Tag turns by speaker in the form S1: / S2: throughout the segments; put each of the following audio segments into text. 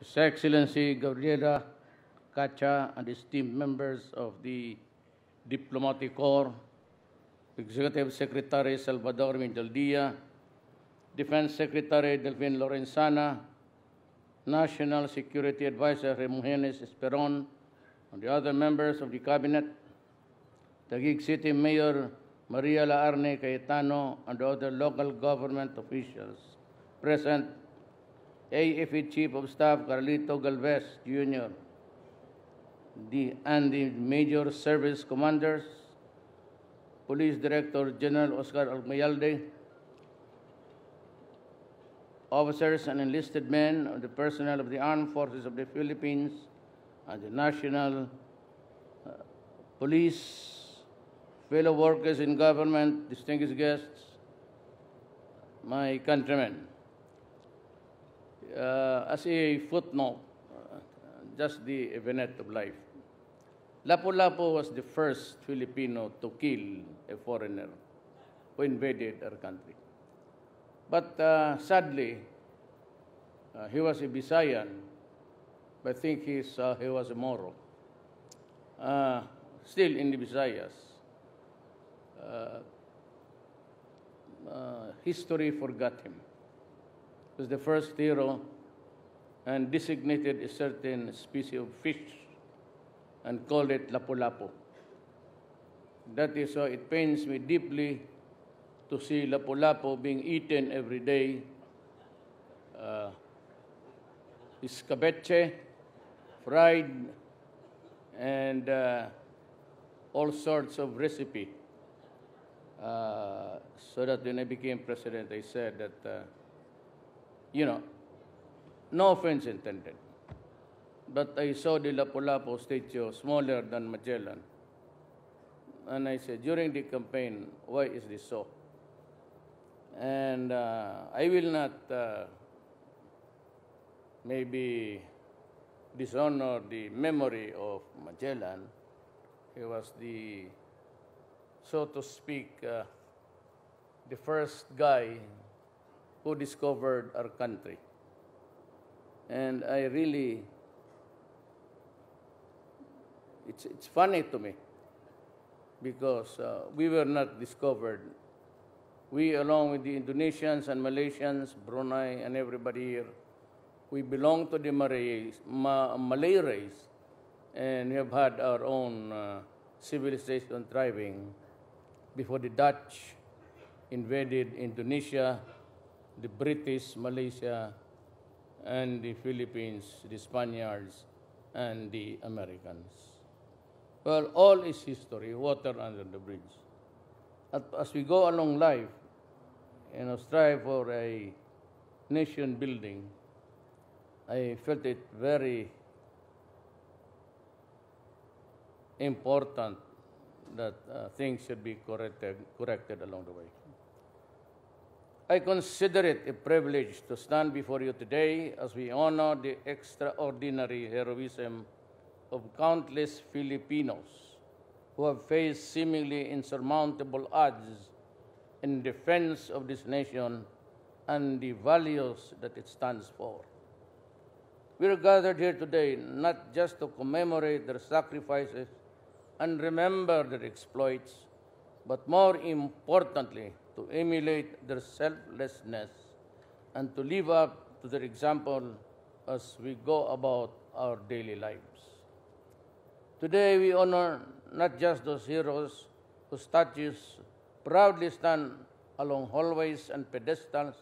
S1: His Excellency Gabriela Cacha and esteemed members of the Diplomatic Corps, Executive Secretary Salvador Mindaldia, Defense Secretary Delfin Lorenzana, National Security Advisor Remugenes Esperon, and the other members of the Cabinet, Taguig City Mayor Maria Laarne Cayetano, and other local government officials present, AFE Chief of Staff Carlito Galvez Jr., and the major service commanders, Police Director General Oscar Almayalde, officers and enlisted men of the personnel of the Armed Forces of the Philippines and the National Police, fellow workers in government, distinguished guests, my countrymen. As a footnote, just the event of life. Lapu-Lapu was the first Filipino to kill a foreigner who invaded our country. But sadly, he was a Visayan, but I think he was a Moro. Still in the Visayas. History forgot him. He was the first hero and designated a certain species of fish and called it Lapu-Lapu. That is why it pains me deeply to see Lapu-Lapu being eaten every day. Escabeche, fried, and all sorts of recipe. So that when I became president, I said that, no offense intended, but I saw the Lapu-Lapu statue smaller than Magellan. And I said, during the campaign, why is this so? And I will not maybe dishonor the memory of Magellan. He was the, so to speak, the first guy who discovered our country. And I really, it's funny to me because we were not discovered. We, along with the Indonesians and Malaysians, Brunei, and everybody here, we belong to the Malay race, and we have had our own civilization thriving before the Dutch invaded Indonesia, the British, Malaysia, and the Philippines, the Spaniards, and the Americans. Well, all is history, water under the bridge. As we go along life, strive for a nation building, I felt it very important that things should be corrected along the way. I consider it a privilege to stand before you today as we honor the extraordinary heroism of countless Filipinos who have faced seemingly insurmountable odds in defense of this nation and the values that it stands for. We are gathered here today not just to commemorate their sacrifices and remember their exploits, but more importantly, to emulate their selflessness and to live up to their example as we go about our daily lives. Today, we honor not just those heroes whose statues proudly stand along hallways and pedestals,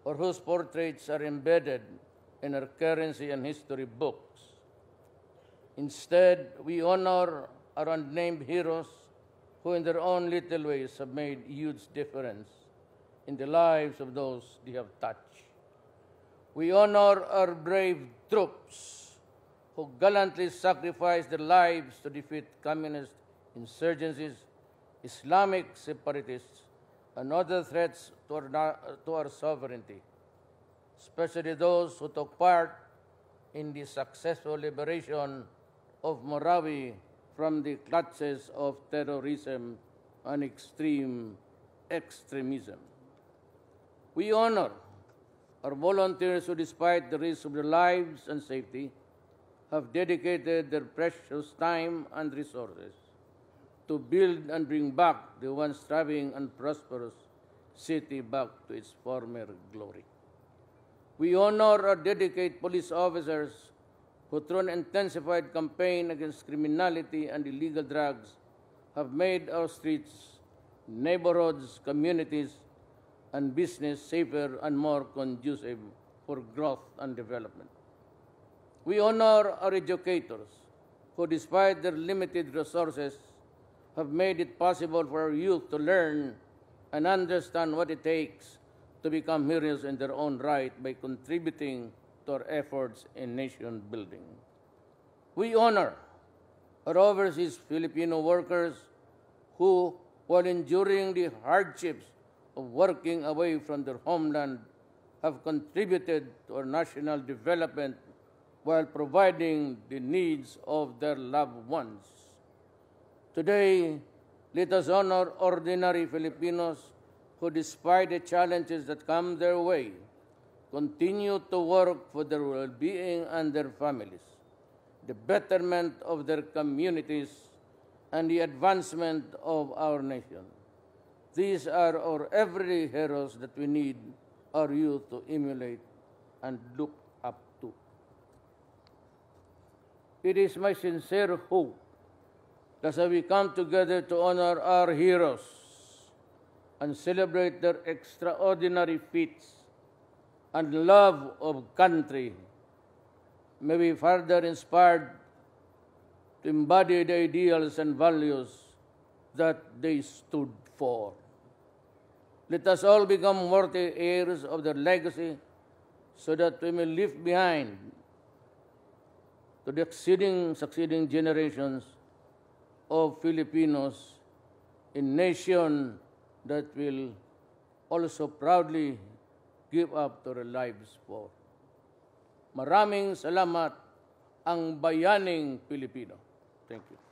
S1: or whose portraits are embedded in our currency and history books. Instead, we honor our unnamed heroes who in their own little ways have made huge difference in the lives of those they have touched. We honor our brave troops who gallantly sacrificed their lives to defeat communist insurgencies, Islamic separatists, and other threats to our sovereignty, especially those who took part in the successful liberation of Marawi from the clutches of terrorism and extremism. We honor Our volunteers who, despite the risk of their lives and safety, have dedicated their precious time and resources to build and bring back the once thriving and prosperous city back to its former glory. We honor our dedicated police officers who, through an intensified campaign against criminality and illegal drugs, have made our streets, neighborhoods, communities, and business safer and more conducive for growth and development. We honor our educators who, despite their limited resources, have made it possible for our youth to learn and understand what it takes to become heroes in their own right by contributing to our efforts in nation building. We honor our overseas Filipino workers who, while enduring the hardships of working away from their homeland, have contributed to our national development while providing the needs of their loved ones. Today, let us honor ordinary Filipinos who, despite the challenges that come their way, continue to work for their well-being and their families, the betterment of their communities, and the advancement of our nation. These are our everyday heroes that we need our youth to emulate and look up to. It is my sincere hope that as we come together to honor our heroes and celebrate their extraordinary feats and love of country, may we further inspired to embody the ideals and values that they stood for. Let us all become worthy heirs of their legacy so that we may leave behind to the succeeding generations of Filipinos in nation that will also proudly give up their lives for. Maraming salamat ang bayaning Pilipino. Thank you.